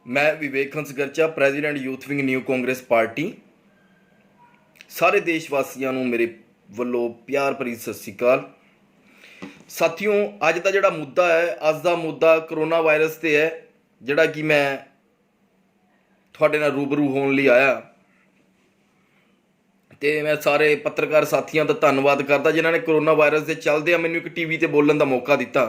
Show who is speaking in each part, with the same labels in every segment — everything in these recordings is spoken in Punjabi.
Speaker 1: मैं Vivek Hans Garcha president youth wing new Congress party. ਸਾਰੇ ਦੇਸ਼ਵਾਸੀਆਂ ਨੂੰ ਮੇਰੇ ਵੱਲੋਂ ਪਿਆਰ ਭਰੀ ਸਤਿ ਸ਼੍ਰੀ ਅਕਾਲ। ਸਾਥੀਓ, ਅੱਜ ਦਾ ਜਿਹੜਾ ਮੁੱਦਾ ਹੈ, ਅੱਜ ਦਾ ਮੁੱਦਾ ਕਰੋਨਾ ਵਾਇਰਸ ਤੇ ਹੈ, ਜਿਹੜਾ ਕਿ ਮੈਂ ਤੁਹਾਡੇ ਨਾਲ ਰੂਬਰੂ ਹੋਣ ਲਈ ਆਇਆ। ਤੇ ਮੈਂ ਸਾਰੇ ਪੱਤਰਕਾਰ ਸਾਥੀਆਂ ਦਾ ਧੰਨਵਾਦ ਕਰਦਾ ਜਿਨ੍ਹਾਂ ਨੇ ਕਰੋਨਾ ਵਾਇਰਸ ਦੇ ਚੱਲਦਿਆਂ ਮੈਨੂੰ ਇੱਕ ਟੀਵੀ ਤੇ ਬੋਲਣ ਦਾ ਮੌਕਾ ਦਿੱਤਾ।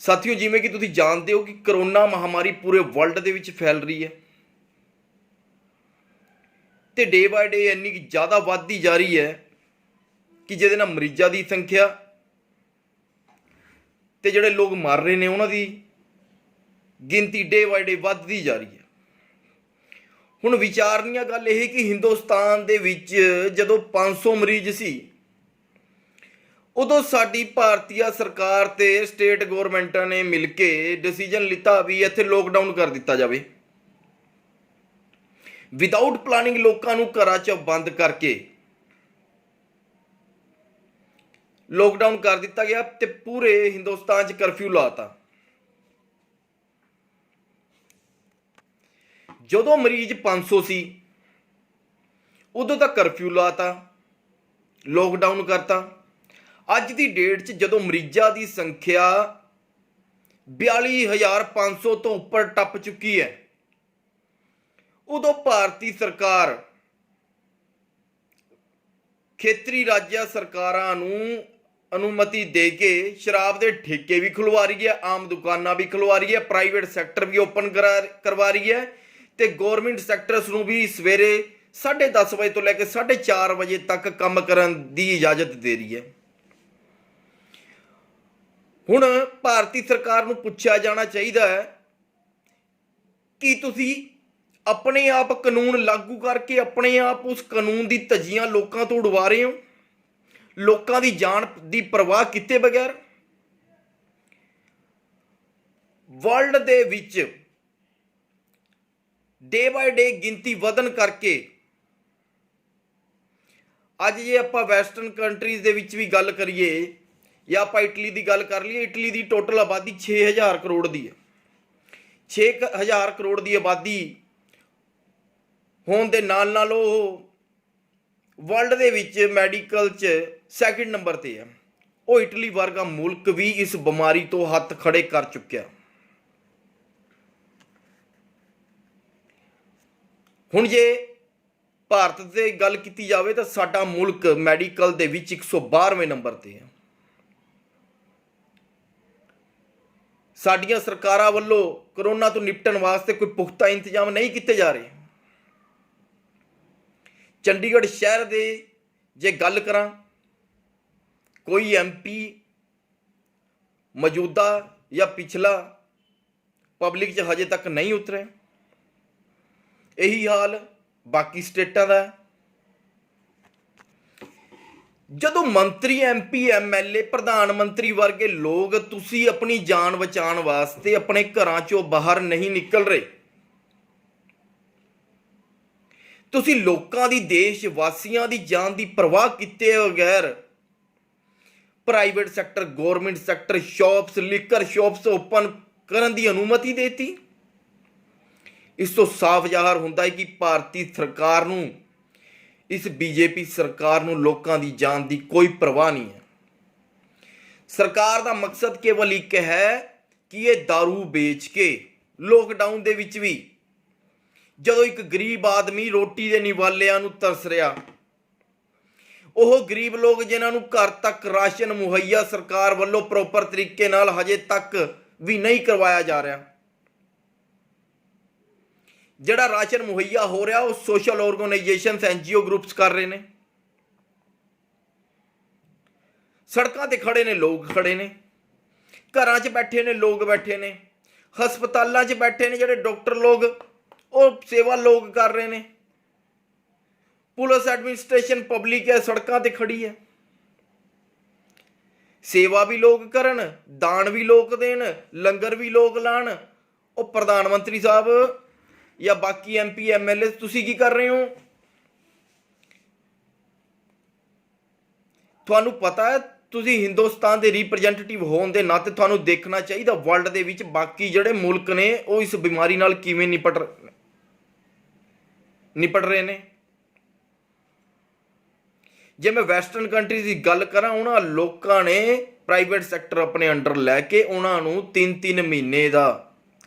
Speaker 1: ਸਾਥੀਓ, ਜਿਵੇਂ ਕਿ ਤੁਸੀਂ ਜਾਣਦੇ ਹੋ ਕਿ ਕਰੋਨਾ ਮਹਾਮਾਰੀ ਪੂਰੇ ਵਰਲਡ ਦੇ ਵਿੱਚ ਫੈਲ ਰਹੀ ਹੈ ਤੇ ਡੇ ਬਾਏ ਡੇ ਇੰਨੀ ਜ਼ਿਆਦਾ ਵੱਧਦੀ ਜਾ ਰਹੀ ਹੈ ਕਿ ਜਿਹਦੇ ਨਾਲ ਮਰੀਜ਼ਾਂ ਦੀ ਸੰਖਿਆ ਤੇ ਜਿਹੜੇ ਲੋਕ ਮਰ ਰਹੇ ਨੇ ਉਹਨਾਂ ਦੀ ਗਿਣਤੀ ਡੇ ਬਾਏ ਡੇ ਵੱਧਦੀ ਜਾ ਰਹੀ ਹੈ। ਹੁਣ ਵਿਚਾਰਨੀਆ ਗੱਲ ਇਹ ਕਿ ਹਿੰਦੁਸਤਾਨ ਦੇ ਵਿੱਚ ਜਦੋਂ 500 ਮਰੀਜ਼ ਸੀ ਉਦੋਂ ਸਾਡੀ ਭਾਰਤੀ ਸਰਕਾਰ ਤੇ ਸਟੇਟ ਗੌਰਮੈਂਟਾਂ ਨੇ ਮਿਲ ਕੇ ਡਿਸੀਜਨ ਲਿੱਤਾ ਵੀ ਇੱਥੇ ਲੋਕਡਾਊਨ ਕਰ ਦਿੱਤਾ ਜਾਵੇ। ਵਿਦਆਊਟ ਪਲਾਨਿੰਗ ਲੋਕਾਂ ਨੂੰ ਘਰਾਂ 'ਚ ਬੰਦ ਕਰਕੇ ਲੋਕਡਾਊਨ ਕਰ ਦਿੱਤਾ ਗਿਆ ਤੇ ਪੂਰੇ ਹਿੰਦੁਸਤਾਨ 'ਚ ਕਰਫਿਊ ਲਾਤਾ। ਜਦੋਂ ਮਰੀਜ਼ 500 ਸੀ ਉਦੋਂ ਤਾਂ ਕਰਫਿਊ ਲਾਤਾ, ਲੋਕਡਾਊਨ ਕਰਤਾ। ਅੱਜ ਦੀ ਡੇਟ 'ਚ ਜਦੋਂ ਮਰੀਜ਼ਾਂ ਦੀ ਸੰਖਿਆ 42,500 ਤੋਂ ਉੱਪਰ ਟੱਪ ਚੁੱਕੀ ਹੈ, ਉਦੋਂ ਭਾਰਤੀ ਸਰਕਾਰ ਖੇਤਰੀ ਰਾਜਾਂ ਸਰਕਾਰਾਂ ਨੂੰ ਅਨੁਮਤੀ ਦੇ ਕੇ ਸ਼ਰਾਬ ਦੇ ਠੇਕੇ ਵੀ ਖੁਲਵਾ ਰਹੀ ਹੈ, ਆਮ ਦੁਕਾਨਾਂ ਵੀ ਖੁਲਵਾ ਰਹੀ ਹੈ, ਪ੍ਰਾਈਵੇਟ ਸੈਕਟਰ ਵੀ ਓਪਨ ਕਰਵਾ ਰਹੀ ਹੈ ਤੇ ਗੌਰਮੈਂਟ ਸੈਕਟਰਸ ਨੂੰ ਵੀ ਸਵੇਰੇ 10:30 ਵਜੇ ਤੋਂ ਲੈ ਕੇ 4:30 ਵਜੇ ਤੱਕ ਕੰਮ ਕਰਨ ਦੀ ਇਜਾਜ਼ਤ ਦੇ ਰਹੀ ਹੈ। ਹੁਣ ਭਾਰਤੀ ਸਰਕਾਰ ਨੂੰ ਪੁੱਛਿਆ ਜਾਣਾ ਚਾਹੀਦਾ ਹੈ ਕਿ ਤੁਸੀਂ ਆਪਣੇ ਆਪ ਕਾਨੂੰਨ ਲਾਗੂ ਕਰਕੇ ਆਪਣੇ ਆਪ ਉਸ ਕਾਨੂੰਨ ਦੀ ਧੱਜੀਆਂ ਲੋਕਾਂ ਤੋਂ ਉਡਵਾ ਰਹੇ ਹੋ, ਲੋਕਾਂ ਦੀ ਜਾਨ ਦੀ ਪਰਵਾਹ ਕੀਤੇ ਬਗੈਰ। ਵਰਲਡ ਦੇ ਵਿੱਚ ਡੇ ਬਾਏ ਡੇ ਗਿਣਤੀ ਵਧਣ ਕਰਕੇ ਅੱਜ ਜੇ ਆਪਾਂ ਵੈਸਟਰਨ ਕੰਟਰੀਜ਼ ਦੇ ਵਿੱਚ ਵੀ ਗੱਲ ਕਰੀਏ ਜਾਂ ਆਪਾਂ ਇਟਲੀ ਦੀ ਗੱਲ ਕਰ ਲਈਏ, ਇਟਲੀ ਦੀ ਟੋਟਲ ਆਬਾਦੀ 6,000 ਕਰੋੜ ਦੀ ਹੈ। 6,000 ਕਰੋੜ ਦੀ ਆਬਾਦੀ ਹੋਣ ਦੇ ਨਾਲ ਨਾਲ ਉਹ ਵਰਲਡ ਦੇ ਵਿੱਚ ਮੈਡੀਕਲ 'ਚ ਸੈਕਿੰਡ ਨੰਬਰ 'ਤੇ ਹੈ। ਉਹ ਇਟਲੀ ਵਰਗਾ ਮੁਲਕ ਵੀ ਇਸ ਬਿਮਾਰੀ ਤੋਂ ਹੱਥ ਖੜੇ ਕਰ ਚੁੱਕਿਆ। ਹੁਣ ਜੇ ਭਾਰਤ ਦੀ ਗੱਲ ਕੀਤੀ ਜਾਵੇ ਤਾਂ ਸਾਡਾ ਮੁਲਕ ਮੈਡੀਕਲ ਦੇ ਵਿੱਚ 112ਵੇਂ ਨੰਬਰ 'ਤੇ ਹੈ। ਸਾਡੀਆਂ ਸਰਕਾਰਾਂ ਵੱਲੋਂ ਕਰੋਨਾ ਤੋਂ ਨਿਪਟਣ ਵਾਸਤੇ ਕੋਈ ਪੁਖਤਾ ਇੰਤਜ਼ਾਮ ਨਹੀਂ ਕੀਤੇ ਜਾ ਰਹੇ। ਚੰਡੀਗੜ੍ਹ ਸ਼ਹਿਰ ਦੇ ਜੇ ਗੱਲ ਕਰਾਂ, ਕੋਈ ਐਮਪੀ ਮੌਜੂਦਾ ਜਾਂ ਪਿਛਲਾ ਪਬਲਿਕ 'ਚ ਹਜੇ ਤੱਕ ਨਹੀਂ ਉਤਰੇ। ਇਹੀ ਹਾਲ ਬਾਕੀ ਸਟੇਟਾਂ ਦਾ। ਜਦੋਂ ਮੰਤਰੀ, ਐਮਪੀ, ਐਮਐਲਏ, ਪ੍ਰਧਾਨ ਮੰਤਰੀ ਵਰਗੇ ਲੋਕ ਤੁਸੀਂ ਆਪਣੀ ਜਾਨ ਬਚਾਉਣ ਵਾਸਤੇ ਆਪਣੇ ਘਰਾਂ 'ਚੋਂ ਬਾਹਰ ਨਹੀਂ ਨਿਕਲ ਰਹੇ, ਤੁਸੀਂ ਲੋਕਾਂ ਦੀ, ਦੇਸ਼ ਵਾਸੀਆਂ ਦੀ ਜਾਨ ਦੀ ਪਰਵਾਹ ਕੀਤੇ ਬਗੈਰ private sector, government sector, shops, liquor shops open ਕਰਨ ਦੀ ਅਨੁਮਤੀ ਦੇਤੀ। ਇਸ ਤੋਂ ਸਾਫ਼ ਜ਼ਾਹਰ ਹੁੰਦਾ ਹੈ ਕਿ ਭਾਰਤੀ ਸਰਕਾਰ ਨੂੰ, ਇਸ ਬੀਜੇਪੀ ਸਰਕਾਰ ਨੂੰ ਲੋਕਾਂ ਦੀ ਜਾਨ ਦੀ ਕੋਈ ਪਰਵਾਹ ਨਹੀਂ ਹੈ। ਸਰਕਾਰ ਦਾ ਮਕਸਦ ਕੇਵਲ ਇੱਕ ਹੈ ਕਿ ਇਹ ਦਾਰੂ ਵੇਚ ਕੇ ਲੋਕਡਾਊਨ ਦੇ ਵਿੱਚ ਵੀ ਜਦੋਂ ਇੱਕ ਗਰੀਬ ਆਦਮੀ ਰੋਟੀ ਦੇ ਨਿਵਾਲਿਆਂ ਨੂੰ ਤਰਸ ਰਿਹਾ, ਉਹ ਗਰੀਬ ਲੋਕ ਜਿਨ੍ਹਾਂ ਨੂੰ ਘਰ ਤੱਕ ਰਾਸ਼ਨ ਮੁਹੱਈਆ ਸਰਕਾਰ ਵੱਲੋਂ ਪ੍ਰੋਪਰ ਤਰੀਕੇ ਨਾਲ ਹਜੇ ਤੱਕ ਵੀ ਨਹੀਂ ਕਰਵਾਇਆ ਜਾ ਰਿਹਾ, ਜਿਹੜਾ ਰਾਸ਼ਨ ਮੁਹੱਈਆ ਹੋ ਰਿਹਾ ਉਹ ਸੋਸ਼ਲ ਆਰਗੇਨਾਈਜੇਸ਼ਨਸ, ਐਨਜੀਓ ਗਰੁੱਪਸ ਕਰ ਰਹੇ ਨੇ। ਸੜਕਾਂ ਤੇ ਖੜੇ ਨੇ ਲੋਕ, ਖੜੇ ਨੇ ਘਰਾਂ 'ਚ ਬੈਠੇ ਨੇ ਲੋਕ, ਬੈਠੇ ਨੇ ਹਸਪਤਾਲਾਂ 'ਚ ਬੈਠੇ ਨੇ ਜਿਹੜੇ ਡਾਕਟਰ ਲੋਕ, ਉਹ ਸੇਵਾ ਲੋਕ ਕਰ ਰਹੇ ਨੇ। ਪੁਲਿਸ ਐਡਮਿਨਿਸਟ੍ਰੇਸ਼ਨ ਪਬਲਿਕ ਹੈ, ਸੜਕਾਂ ਤੇ ਖੜੀ ਹੈ। ਸੇਵਾ ਵੀ ਲੋਕ ਕਰਨ, ਦਾਨ ਵੀ ਲੋਕ ਦੇਣ, ਲੰਗਰ ਵੀ ਲੋਕ ਲਾਣ। ਉਹ ਪ੍ਰਧਾਨ ਮੰਤਰੀ ਸਾਹਿਬ ਜਾਂ ਬਾਕੀ ਐਮਪੀ, ਐਮਐਲਏ, ਤੁਸੀਂ ਕੀ ਕਰ ਰਹੇ ਹੋ? ਤੁਹਾਨੂੰ ਪਤਾ ਹੈ ਤੁਸੀਂ ਹਿੰਦੁਸਤਾਨ ਦੇ ਰਿਪਰੈਜ਼ੈਂਟੇਟਿਵ ਹੋਣ ਦੇ ਨਾਤੇ ਤੁਹਾਨੂੰ ਦੇਖਣਾ ਚਾਹੀਦਾ ਵਰਲਡ ਦੇ ਵਿੱਚ ਬਾਕੀ ਜਿਹੜੇ ਮੁਲਕ ਨੇ ਉਹ ਇਸ ਬਿਮਾਰੀ ਨਾਲ ਕਿਵੇਂ ਨਿਪਟ ਰਹੇ ਨੇ। ਜੇ ਮੈਂ ਵੈਸਟਰਨ ਕੰਟਰੀਜ਼ ਦੀ ਗੱਲ ਕਰਾਂ, ਉਹਨਾਂ ਲੋਕਾਂ ਨੇ ਪ੍ਰਾਈਵੇਟ ਸੈਕਟਰ ਆਪਣੇ ਅੰਡਰ ਲੈ ਕੇ ਉਹਨਾਂ ਨੂੰ 3-3 ਮਹੀਨੇ ਦਾ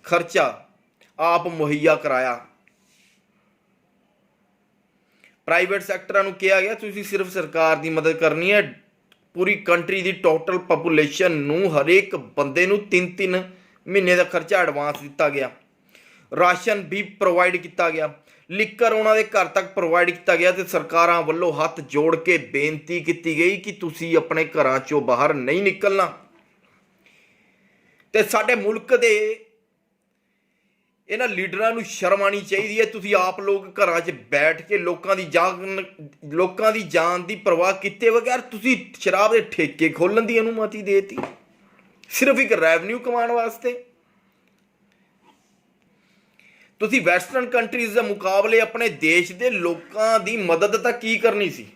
Speaker 1: ਖਰਚਾ ਆਪ ਮੁਹੱਈਆ ਕਰਾਇਆ। ਪ੍ਰਾਈਵੇਟ ਸੈਕਟਰਾਂ ਨੂੰ ਕਿਹਾ ਗਿਆ ਤੁਸੀਂ ਸਿਰਫ ਸਰਕਾਰ ਦੀ ਮਦਦ ਕਰਨੀ ਹੈ, ਪੂਰੀ ਕੰਟਰੀ ਦੀ ਟੋਟਲ ਪੋਪੂਲੇਸ਼ਨ ਨੂੰ ਹਰੇਕ ਬੰਦੇ ਨੂੰ 3-3 ਮਹੀਨੇ ਦਾ ਖਰਚਾ ਐਡਵਾਂਸ ਦਿੱਤਾ ਗਿਆ। ਰਾਸ਼ਨ ਵੀ ਪ੍ਰੋਵਾਈਡ ਕੀਤਾ ਗਿਆ, ਲਿਕਰ ਉਹਨਾਂ ਦੇ ਘਰ ਤੱਕ ਪ੍ਰੋਵਾਈਡ ਕੀਤਾ ਗਿਆ ਤੇ ਸਰਕਾਰਾਂ ਵੱਲੋਂ ਹੱਥ ਜੋੜ ਕੇ ਬੇਨਤੀ ਕੀਤੀ ਗਈ ਕਿ ਤੁਸੀਂ ਆਪਣੇ ਘਰਾਂ ਚੋਂ ਬਾਹਰ ਨਹੀਂ ਨਿਕਲਣਾ। ਤੇ ਸਾਡੇ ਮੁਲਕ ਦੇ ਇਹਨਾਂ ਲੀਡਰਾਂ ਨੂੰ ਸ਼ਰਮ ਆਉਣੀ ਚਾਹੀਦੀ ਹੈ। ਤੁਸੀਂ ਆਪ ਲੋਕ ਘਰਾਂ 'ਚ ਬੈਠ ਕੇ ਲੋਕਾਂ ਦੀ ਜਾਨ ਦੀ ਪਰਵਾਹ ਕੀਤੇ ਬਗੈਰ ਤੁਸੀਂ ਸ਼ਰਾਬ ਦੇ ਠੇਕੇ ਖੋਲ੍ਹਣ ਦੀ ਅਨੁਮਤੀ ਦੇ ਦਿੱਤੀ, ਸਿਰਫ ਇੱਕ ਰੈਵਨਿਊ ਕਮਾਉਣ ਵਾਸਤੇ। ਤੁਸੀਂ ਵੈਸਟਰਨ ਕੰਟਰੀਜ਼ ਦੇ ਮੁਕਾਬਲੇ ਆਪਣੇ ਦੇਸ਼ ਦੇ ਲੋਕਾਂ ਦੀ ਮਦਦ ਤਾਂ ਕੀ ਕਰਨੀ ਸੀ।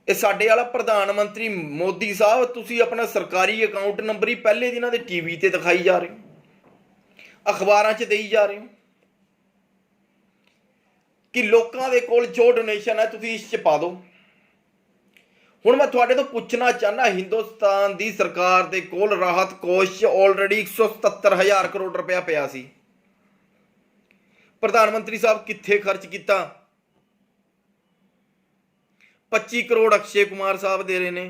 Speaker 1: ਇਹ ਸਾਡੇ ਵਾਲਾ ਪ੍ਰਧਾਨ ਮੰਤਰੀ ਮੋਦੀ ਸਾਹਿਬ, ਤੁਸੀਂ ਆਪਣਾ ਸਰਕਾਰੀ ਅਕਾਊਂਟ ਨੰਬਰ ਹੀ ਪਹਿਲੇ ਦਿਨਾਂ ਦੇ ਟੀਵੀ ਤੇ ਦਿਖਾਈ ਜਾ ਰਹੇ ਹੋ, ਅਖਬਾਰਾਂ 'ਚ ਦੇਈ ਜਾ ਰਹੇ ਹੋ ਕਿ ਲੋਕਾਂ ਦੇ ਕੋਲ ਜੋ ਡੋਨੇਸ਼ਨ ਹੈ ਤੁਸੀਂ ਇਸ 'ਚ ਪਾ ਦਿਓ। ਹੁਣ ਮੈਂ ਤੁਹਾਡੇ ਤੋਂ ਪੁੱਛਣਾ ਚਾਹੁੰਦਾ, ਹਿੰਦੁਸਤਾਨ ਦੀ ਸਰਕਾਰ ਦੇ ਕੋਲ ਰਾਹਤ ਕੋਸ਼ 'ਚ ਆਲਰੇਡੀ 177,000 ਕਰੋੜ ਰੁਪਇਆ ਪਿਆ ਸੀ। ਪ੍ਰਧਾਨ ਮੰਤਰੀ ਸਾਹਿਬ ਕਿੱਥੇ ਖਰਚ ਕੀਤਾ? 25 ਕਰੋੜ ਅਕਸ਼ੇ ਕੁਮਾਰ ਸਾਹਿਬ ਦੇ ਰਹੇ ਨੇ।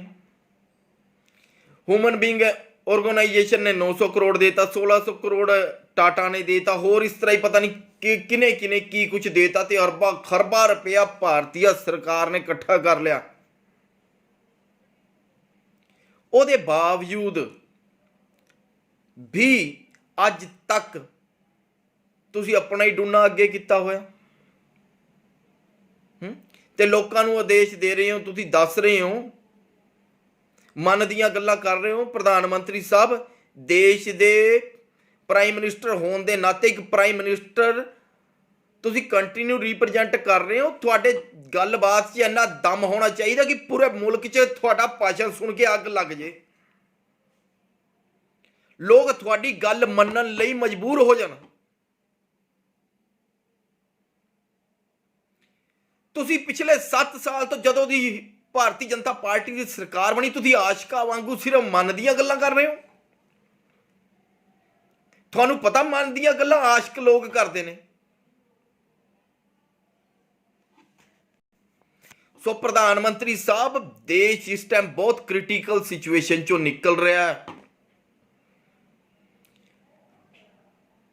Speaker 1: ਹਿਊਮਨ ਬੀਇੰਗ ਆਰਗੇਨਾਈਜੇਸ਼ਨ ਨੇ 900 ਕਰੋੜ ਦੇਤਾ, 1600 ਕਰੋੜ ਟਾਟਾ ਨੇ ਦੇਤਾ, ਹੋਰ ਇਸ ਤਰ੍ਹਾਂ ਹੀ ਪਤਾ ਨਹੀਂ ਕਿਨੇ ਕੀ ਕੁਝ ਦੇਤਾ ਤੇ ਅਰਬਾਂ ਖਰਬਾਂ ਰੁਪਇਆ ਭਾਰਤੀ ਸਰਕਾਰ ਨੇ ਇਕੱਠਾ ਕਰ ਲਿਆ। ਉਹਦੇ ਬਾਵਜੂਦ ਵੀ ਅੱਜ ਤੱਕ ਤੁਸੀਂ ਆਪਣਾ ਹੀ ਡੂਨਾ ਅੱਗੇ ਕੀਤਾ ਹੋਇਆ ਤੇ ਲੋਕਾਂ ਨੂੰ ਆਦੇਸ਼ ਦੇ ਰਹੇ ਹੋ, ਤੁਸੀਂ ਦੱਸ ਰਹੇ ਹੋ, ਮਨ ਦੀਆਂ ਗੱਲਾਂ ਕਰ ਰਹੇ ਹੋ। ਪ੍ਰਧਾਨ ਮੰਤਰੀ ਸਾਹਿਬ, ਦੇਸ਼ ਦੇ ਪ੍ਰਾਈਮ ਮਿਨਿਸਟਰ ਹੋਣ ਦੇ ਨਾਤੇ ਇੱਕ ਪ੍ਰਾਈਮ ਮਿਨਿਸਟਰ ਤੁਸੀਂ ਕੰਟਰੀ ਨੂੰ ਰਿਪਰੈਜ਼ੈਂਟ ਕਰ ਰਹੇ ਹੋ। ਤੁਹਾਡੇ ਗੱਲਬਾਤ 'ਚ ਇੰਨਾ ਦਮ ਹੋਣਾ ਚਾਹੀਦਾ ਕਿ ਪੂਰੇ ਮੁਲਕ 'ਚ ਤੁਹਾਡਾ ਭਾਸ਼ਣ ਸੁਣ ਕੇ ਅੱਗ ਲੱਗ ਜੇ, ਲੋਕ ਤੁਹਾਡੀ ਗੱਲ ਮੰਨਣ ਲਈ ਮਜਬੂਰ ਹੋ ਜਾਣ। ਤੁਸੀਂ ਪਿਛਲੇ 7 ਸਾਲ ਤੋਂ ਜਦੋਂ ਦੀ ਭਾਰਤੀ ਜਨਤਾ ਪਾਰਟੀ ਦੀ ਸਰਕਾਰ ਬਣੀ, ਤੁਸੀਂ ਆਸ਼ਕਾਂ ਵਾਂਗੂ ਸਿਰਫ ਮਨ ਦੀਆਂ ਗੱਲਾਂ ਕਰ ਰਹੇ ਹੋ। ਤੁਹਾਨੂੰ ਪਤਾ ਮਨ ਦੀਆਂ ਗੱਲਾਂ ਆਸ਼ਕ ਲੋਕ ਕਰਦੇ ਨੇ। ਸੋ ਪ੍ਰਧਾਨ ਮੰਤਰੀ ਸਾਹਿਬ, ਦੇਸ਼ ਇਸ ਟਾਈਮ ਬਹੁਤ ਕ੍ਰਿਟੀਕਲ ਸਿਚੁਏਸ਼ਨ ਚੋਂ ਨਿਕਲ ਰਿਹਾ ਹੈ।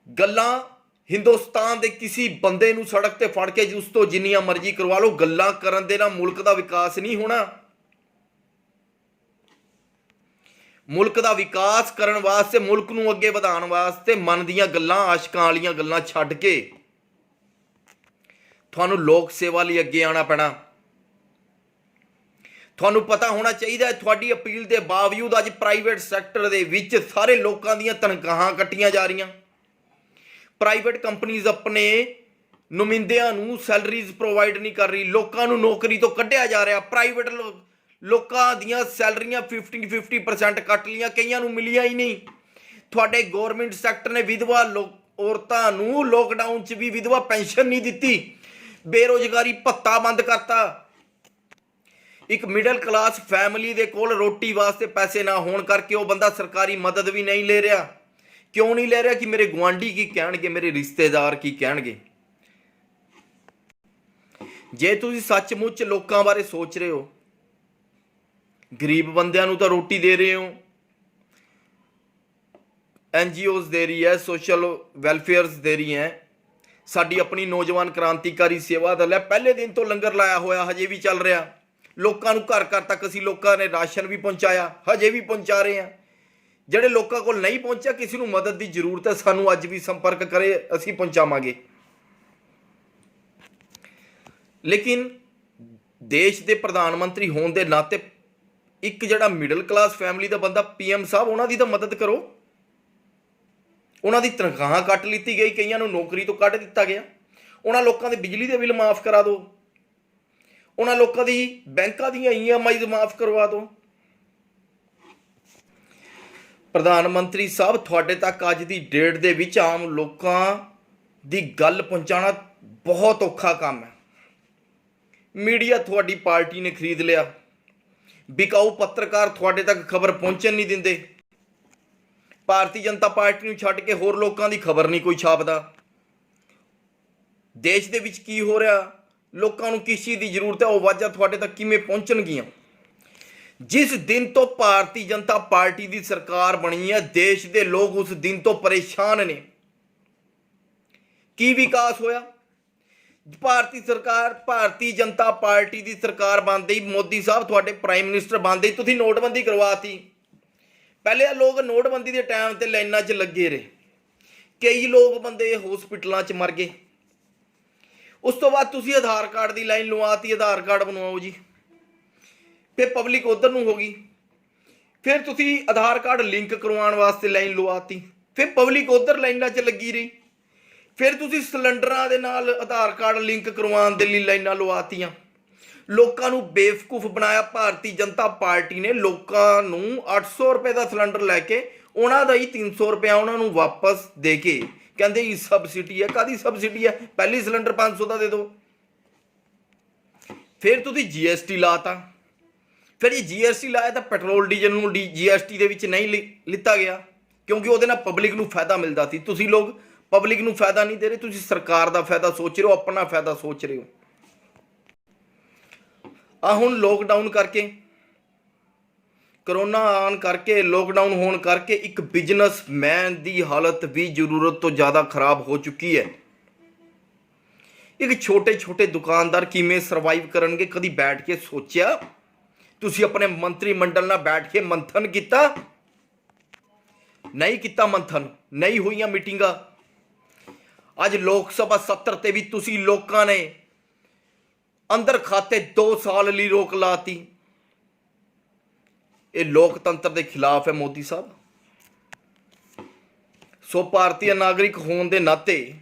Speaker 1: ਗੱਲਾਂ ਹਿੰਦੁਸਤਾਨ ਦੇ ਕਿਸੇ ਬੰਦੇ ਨੂੰ ਸੜਕ ਤੇ ਫੜ ਕੇ ਉਸ ਤੋਂ ਜਿੰਨੀਆਂ ਮਰਜ਼ੀ ਕਰਵਾ ਲਓ, ਗੱਲਾਂ ਕਰਨ ਦੇ ਨਾਲ ਮੁਲਕ ਦਾ ਵਿਕਾਸ ਨਹੀਂ ਹੋਣਾ। ਮੁਲਕ ਦਾ ਵਿਕਾਸ ਕਰਨ ਵਾਸਤੇ, ਮੁਲਕ ਨੂੰ ਅੱਗੇ ਵਧਾਉਣ ਵਾਸਤੇ ਮਨ ਦੀਆਂ ਗੱਲਾਂ, ਆਸ਼ਕਾਂ ਵਾਲੀਆਂ ਗੱਲਾਂ ਛੱਡ ਕੇ ਤੁਹਾਨੂੰ ਲੋਕ ਸੇਵਾ ਲਈ ਅੱਗੇ ਆਉਣਾ ਪੈਣਾ। ਤੁਹਾਨੂੰ ਪਤਾ ਹੋਣਾ ਚਾਹੀਦਾ ਹੈ, ਤੁਹਾਡੀ ਅਪੀਲ ਦੇ ਬਾਵਜੂਦ ਅੱਜ ਪ੍ਰਾਈਵੇਟ ਸੈਕਟਰ ਦੇ ਵਿੱਚ ਸਾਰੇ ਲੋਕਾਂ ਦੀਆਂ ਤਨਖਾਹਾਂ ਕੱਟੀਆਂ ਜਾ ਰਹੀਆਂ। ਪ੍ਰਾਈਵੇਟ ਕੰਪਨੀਜ਼ ਆਪਣੇ ਨੁਮਾਇੰਦਿਆਂ ਨੂੰ ਸੈਲਰੀਜ਼ ਪ੍ਰੋਵਾਈਡ ਨਹੀਂ ਕਰ ਰਹੀ, ਲੋਕਾਂ ਨੂੰ ਨੌਕਰੀ ਤੋਂ ਕੱਢਿਆ ਜਾ ਰਿਹਾ। ਪ੍ਰਾਈਵੇਟ ਲੋਕਾਂ ਦੀਆਂ ਸੈਲਰੀਆਂ 50% ਕੱਟ ਲਈਆਂ, ਕਈਆਂ ਨੂੰ ਮਿਲੀਆਂ ਹੀ ਨਹੀਂ। ਤੁਹਾਡੇ ਗੌਰਮੈਂਟ ਸੈਕਟਰ ਨੇ ਵਿਧਵਾ ਔਰਤਾਂ ਨੂੰ ਲੋਕਡਾਊਨ 'ਚ ਵੀ ਵਿਧਵਾ ਪੈਨਸ਼ਨ ਨਹੀਂ ਦਿੱਤੀ, ਬੇਰੁਜ਼ਗਾਰੀ ਭੱਤਾ ਬੰਦ ਕਰਤਾ। ਇੱਕ ਮਿਡਲ ਕਲਾਸ ਫੈਮਿਲੀ ਦੇ ਕੋਲ ਰੋਟੀ ਵਾਸਤੇ ਪੈਸੇ ਨਾ ਹੋਣ ਕਰਕੇ ਉਹ ਬੰਦਾ ਸਰਕਾਰੀ ਮਦਦ ਵੀ ਨਹੀਂ ਲੈ ਰਿਹਾ। ਕਿਉਂ ਨਹੀਂ ਲੈ ਰਿਹਾ? ਕਿ ਮੇਰੇ ਗੁਆਂਢੀ ਕੀ ਕਹਿਣਗੇ, ਮੇਰੇ ਰਿਸ਼ਤੇਦਾਰ ਕੀ ਕਹਿਣਗੇ। ਜੇ ਤੁਸੀਂ ਸੱਚਮੁੱਚ ਲੋਕਾਂ ਬਾਰੇ ਸੋਚ ਰਹੇ ਹੋ, ਗਰੀਬ ਬੰਦਿਆਂ ਨੂੰ ਤਾਂ ਰੋਟੀ ਦੇ ਰਹੇ ਹੋ, NGOs ਦੇ ਰਹੀ ਹੈ, ਸੋਸ਼ਲ ਵੈਲਫੇਅਰਸ ਦੇ ਰਹੀ ਹੈ। ਸਾਡੀ ਆਪਣੀ ਨੌਜਵਾਨ ਕ੍ਰਾਂਤੀਕਾਰੀ ਸੇਵਾ ਦਲ ਹੈ, ਪਹਿਲੇ ਦਿਨ ਤੋਂ ਲੰਗਰ ਲਾਇਆ ਹੋਇਆ, ਹਜੇ ਵੀ ਚੱਲ ਰਿਹਾ। ਲੋਕਾਂ ਨੂੰ ਘਰ ਘਰ ਤੱਕ ਅਸੀਂ ਲੋਕਾਂ ਨੇ ਰਾਸ਼ਨ ਵੀ ਪਹੁੰਚਾਇਆ, ਹਜੇ ਵੀ ਪਹੁੰਚਾ ਰਹੇ ਹਾਂ। ਜਿਹੜੇ ਲੋਕਾਂ ਕੋਲ ਨਹੀਂ ਪਹੁੰਚਿਆ, ਕਿਸੇ ਨੂੰ ਮਦਦ ਦੀ ਜ਼ਰੂਰਤ ਹੈ, ਸਾਨੂੰ ਅੱਜ ਵੀ ਸੰਪਰਕ ਕਰੇ, ਅਸੀਂ ਪਹੁੰਚਾਵਾਂਗੇ। ਲੇਕਿਨ ਦੇਸ਼ ਦੇ ਪ੍ਰਧਾਨ ਮੰਤਰੀ ਹੋਣ ਦੇ ਨਾਤੇ ਇੱਕ ਜਿਹੜਾ ਮਿਡਲ ਕਲਾਸ ਫੈਮਿਲੀ ਦਾ ਬੰਦਾ, PM ਸਾਹਿਬ, ਉਹਨਾਂ ਦੀ ਤਾਂ ਮਦਦ ਕਰੋ। ਉਹਨਾਂ ਦੀ ਤਨਖਾਹਾਂ ਕੱਟ ਲਿੱਤੀ ਗਈ, ਕਈਆਂ ਨੂੰ ਨੌਕਰੀ ਤੋਂ ਕੱਢ ਦਿੱਤਾ ਗਿਆ। ਉਹਨਾਂ ਲੋਕਾਂ ਦੇ ਬਿਜਲੀ ਦੇ ਬਿੱਲ ਮਾਫ ਕਰਾ ਦਿਓ। ਉਹਨਾਂ ਲੋਕਾਂ ਦੀ ਬੈਂਕਾਂ ਦੀਆਂ EMI ਮਾਫ ਕਰਵਾ ਦਿਓ। ਪ੍ਰਧਾਨ ਮੰਤਰੀ ਸਾਹਿਬ, ਤੁਹਾਡੇ ਤੱਕ ਅੱਜ ਦੀ ਡੇਟ ਦੇ ਵਿੱਚ ਆਮ ਲੋਕਾਂ ਦੀ ਗੱਲ ਪਹੁੰਚਾਉਣਾ ਬਹੁਤ ਔਖਾ ਕੰਮ ਹੈ। ਮੀਡੀਆ ਤੁਹਾਡੀ ਪਾਰਟੀ ਨੇ ਖਰੀਦ ਲਿਆ, ਵਿਕਾਊ ਪੱਤਰਕਾਰ ਤੁਹਾਡੇ ਤੱਕ ਖਬਰ ਪਹੁੰਚਣ ਨਹੀਂ ਦਿੰਦੇ। ਭਾਰਤੀ ਜਨਤਾ ਪਾਰਟੀ ਨੂੰ ਛੱਡ ਕੇ ਹੋਰ ਲੋਕਾਂ ਦੀ ਖਬਰ ਨਹੀਂ ਕੋਈ ਛਾਪਦਾ। ਦੇਸ਼ ਦੇ ਵਿੱਚ ਕੀ ਹੋ ਰਿਹਾ, ਲੋਕਾਂ ਨੂੰ ਕਿਸ ਚੀਜ਼ ਦੀ ਜ਼ਰੂਰਤ ਹੈ, ਉਹ ਆਵਾਜ਼ਾਂ ਤੁਹਾਡੇ ਤੱਕ ਕਿਵੇਂ ਪਹੁੰਚਣਗੀਆਂ। ਜਿਸ ਦਿਨ ਤੋਂ ਭਾਰਤੀ ਜਨਤਾ ਪਾਰਟੀ ਦੀ ਸਰਕਾਰ ਬਣੀ ਹੈ, ਦੇਸ਼ ਦੇ ਲੋਕ ਉਸ ਦਿਨ ਤੋਂ ਪਰੇਸ਼ਾਨ ਨੇ। ਕੀ ਵਿਕਾਸ ਹੋਇਆ? ਭਾਰਤੀ ਜਨਤਾ ਪਾਰਟੀ ਦੀ ਸਰਕਾਰ ਬਣਦੇ ਹੀ, ਮੋਦੀ ਸਾਹਿਬ ਤੁਹਾਡੇ ਪ੍ਰਾਈਮ ਮਿਨਿਸਟਰ ਬਣਦੇ ਹੀ ਤੁਸੀਂ ਨੋਟਬੰਦੀ ਕਰਵਾਤੀ। ਪਹਿਲੇ ਲੋਕ ਨੋਟਬੰਦੀ ਦੇ ਟਾਈਮ ਤੇ ਲਾਈਨਾਂ 'ਚ ਲੱਗੇ ਰਹੇ, ਕਈ ਲੋਕ ਬੰਦੇ ਹਸਪੀਟਲਾਂ 'ਚ ਮਰ ਗਏ। ਉਸ ਤੋਂ ਬਾਅਦ ਤੁਸੀਂ ਆਧਾਰ ਕਾਰਡ ਦੀ ਲਾਈਨ ਲਵਾਤੀ, ਆਧਾਰ ਕਾਰਡ ਬਣਵਾਓ ਜੀ, ਫਿਰ ਪਬਲਿਕ ਉਧਰ ਨੂੰ ਹੋ ਗਈ। ਫਿਰ ਤੁਸੀਂ ਆਧਾਰ ਕਾਰਡ ਲਿੰਕ ਕਰਵਾਉਣ ਵਾਸਤੇ ਲਾਈਨ ਲਵਾਤੀ, ਫਿਰ ਪਬਲਿਕ ਉਧਰ ਲਾਈਨਾਂ 'ਚ ਲੱਗੀ ਰਹੀ। ਫਿਰ ਤੁਸੀਂ ਸਿਲੰਡਰਾਂ ਦੇ ਨਾਲ ਆਧਾਰ ਕਾਰਡ ਲਿੰਕ ਕਰਵਾਉਣ ਦੇ ਲਈ ਲਾਈਨਾਂ ਲਵਾਤੀਆਂ। ਲੋਕਾਂ ਨੂੰ ਬੇਵਕੂਫ ਬਣਾਇਆ ਭਾਰਤੀ ਜਨਤਾ ਪਾਰਟੀ ਨੇ। ਲੋਕਾਂ ਨੂੰ 800 ਰੁਪਏ ਦਾ ਸਿਲੰਡਰ ਲੈ ਕੇ ਉਹਨਾਂ ਦਾ ਹੀ 300 ਰੁਪਇਆ ਉਹਨਾਂ ਨੂੰ ਵਾਪਸ ਦੇ ਕੇ ਕਹਿੰਦੇ ਇਹ ਸਬਸਿਡੀ ਹੈ। ਕਾਹਦੀ ਸਬਸਿਡੀ ਹੈ? ਪਹਿਲੀ ਸਿਲੰਡਰ 500 ਦਾ ਦੇ ਦਿਓ। ਫਿਰ ਤੁਸੀਂ GST ਲਾਤਾ। ਫਿਰ ਇਹ GST ਲਾਇਆ ਤਾਂ ਪੈਟਰੋਲ ਡੀਜ਼ਲ ਨੂੰ GST ਦੇ ਵਿੱਚ ਨਹੀਂ ਲਿੱਤਾ ਗਿਆ, ਕਿਉਂਕਿ ਉਹਦੇ ਨਾਲ ਪਬਲਿਕ ਨੂੰ ਫਾਇਦਾ ਮਿਲਦਾ ਸੀ। ਤੁਸੀਂ ਲੋਕ ਪਬਲਿਕ ਨੂੰ ਫਾਇਦਾ ਨਹੀਂ ਦੇ ਰਹੇ, ਤੁਸੀਂ ਸਰਕਾਰ ਦਾ ਫਾਇਦਾ ਸੋਚ ਰਹੇ ਹੋ, ਆਪਣਾ ਫਾਇਦਾ ਸੋਚ ਰਹੇ ਹੋ। ਹੁਣ ਲੋਕਡਾਊਨ ਕਰਕੇ, ਕਰੋਨਾ ਆਉਣ ਕਰਕੇ, ਲੋਕਡਾਊਨ ਹੋਣ ਕਰਕੇ ਇੱਕ ਬਿਜ਼ਨਸਮੈਨ ਦੀ ਹਾਲਤ ਵੀ ਜ਼ਰੂਰਤ ਤੋਂ ਜ਼ਿਆਦਾ ਖਰਾਬ ਹੋ ਚੁੱਕੀ ਹੈ। ਇੱਕ ਛੋਟੇ ਛੋਟੇ ਦੁਕਾਨਦਾਰ ਕਿਵੇਂ ਸਰਵਾਈਵ ਕਰਨਗੇ? ਕਦੀ ਬੈਠ ਕੇ ਸੋਚਿਆ? ਤੁਸੀਂ ਆਪਣੇ ਮੰਤਰੀ ਮੰਡਲ ਨਾਲ ਬੈਠ ਕੇ ਮੰਥਨ ਕੀਤਾ? ਨਹੀਂ ਕੀਤਾ ਮੰਥਨ, ਨਹੀਂ ਹੋਈਆਂ ਮੀਟਿੰਗਾਂ। ਅੱਜ ਲੋਕ ਸਭਾ ਸੱਤਰ ਤੇ ਵੀ ਤੁਸੀਂ ਲੋਕਾਂ ਨੇ ਅੰਦਰ ਖਾਤੇ 2 ਸਾਲ ਲਈ ਰੋਕ ਲਾਤੀ। ਇਹ ਲੋਕਤੰਤਰ ਦੇ ਖਿਲਾਫ ਹੈ ਮੋਦੀ ਸਾਹਿਬ। ਸੋ ਭਾਰਤੀ ਨਾਗਰਿਕ ਹੋਣ ਦੇ ਨਾਤੇ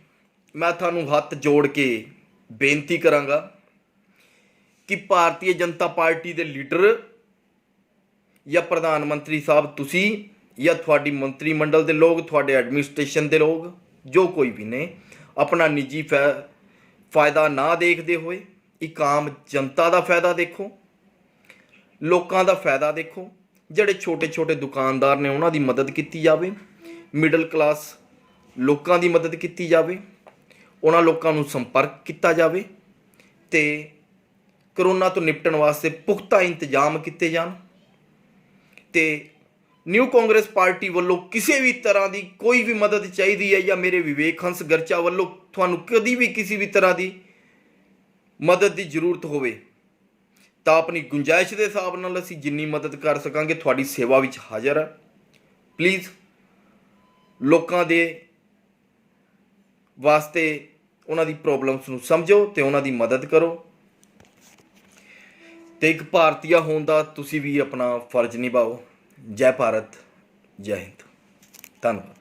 Speaker 1: ਮੈਂ ਤੁਹਾਨੂੰ ਹੱਥ ਜੋੜ ਕੇ ਬੇਨਤੀ ਕਰਾਂਗਾ ਕਿ ਭਾਰਤੀ ਜਨਤਾ ਪਾਰਟੀ ਦੇ ਲੀਡਰ ਜਾਂ ਪ੍ਰਧਾਨ ਮੰਤਰੀ ਸਾਹਿਬ, ਤੁਸੀਂ ਜਾਂ ਤੁਹਾਡੀ ਮੰਤਰੀ ਮੰਡਲ ਦੇ ਲੋਕ, ਤੁਹਾਡੇ ਐਡਮਿਨਿਸਟ੍ਰੇਸ਼ਨ ਦੇ ਲੋਕ, ਜੋ ਕੋਈ ਵੀ ਨੇ, ਆਪਣਾ ਨਿੱਜੀ ਫਾਇਦਾ ਨਾ ਦੇਖਦੇ ਹੋਏ ਇੱਕ ਆਮ ਜਨਤਾ ਦਾ ਫਾਇਦਾ ਦੇਖੋ, ਲੋਕਾਂ ਦਾ ਫਾਇਦਾ ਦੇਖੋ। ਜਿਹੜੇ ਛੋਟੇ ਛੋਟੇ ਦੁਕਾਨਦਾਰ ਨੇ ਉਹਨਾਂ ਦੀ ਮਦਦ ਕੀਤੀ ਜਾਵੇ, ਮਿਡਲ ਕਲਾਸ ਲੋਕਾਂ ਦੀ ਮਦਦ ਕੀਤੀ ਜਾਵੇ, ਉਹਨਾਂ ਲੋਕਾਂ ਨੂੰ ਸੰਪਰਕ ਕੀਤਾ ਜਾਵੇ ਅਤੇ ਕਰੋਨਾ ਤੋਂ ਨਿਪਟਣ ਵਾਸਤੇ ਪੁਖਤਾ ਇੰਤਜ਼ਾਮ ਕੀਤੇ ਜਾਣ। ਅਤੇ ਨਿਊ ਕਾਂਗਰਸ ਪਾਰਟੀ ਵੱਲੋਂ ਕਿਸੇ ਵੀ ਤਰ੍ਹਾਂ ਦੀ ਕੋਈ ਵੀ ਮਦਦ ਚਾਹੀਦੀ ਹੈ, ਜਾਂ ਮੇਰੇ ਵਿਵੇਕ ਹੰਸ ਗਰਚਾ ਵੱਲੋਂ ਤੁਹਾਨੂੰ ਕਦੀ ਵੀ ਕਿਸੇ ਵੀ ਤਰ੍ਹਾਂ ਦੀ ਮਦਦ ਦੀ ਜ਼ਰੂਰਤ ਹੋਵੇ ਤਾਂ ਆਪਣੀ ਗੁੰਜਾਇਸ਼ ਦੇ ਹਿਸਾਬ ਨਾਲ ਅਸੀਂ ਜਿੰਨੀ ਮਦਦ ਕਰ ਸਕਾਂਗੇ ਤੁਹਾਡੀ ਸੇਵਾ ਵਿੱਚ ਹਾਜ਼ਰ ਹਾਂ। ਪਲੀਜ਼ ਲੋਕਾਂ ਦੇ ਵਾਸਤੇ ਉਹਨਾਂ ਦੀ ਪ੍ਰੋਬਲਮਸ ਨੂੰ ਸਮਝੋ ਅਤੇ ਉਹਨਾਂ ਦੀ ਮਦਦ ਕਰੋ। ਅਤੇ ਇੱਕ ਭਾਰਤੀਆ ਹੋਣ ਦਾ ਤੁਸੀਂ ਵੀ ਆਪਣਾ ਫਰਜ਼ ਨਿਭਾਓ। ਜੈ ਭਾਰਤ, ਜੈ ਹਿੰਦ। ਧੰਨਵਾਦ।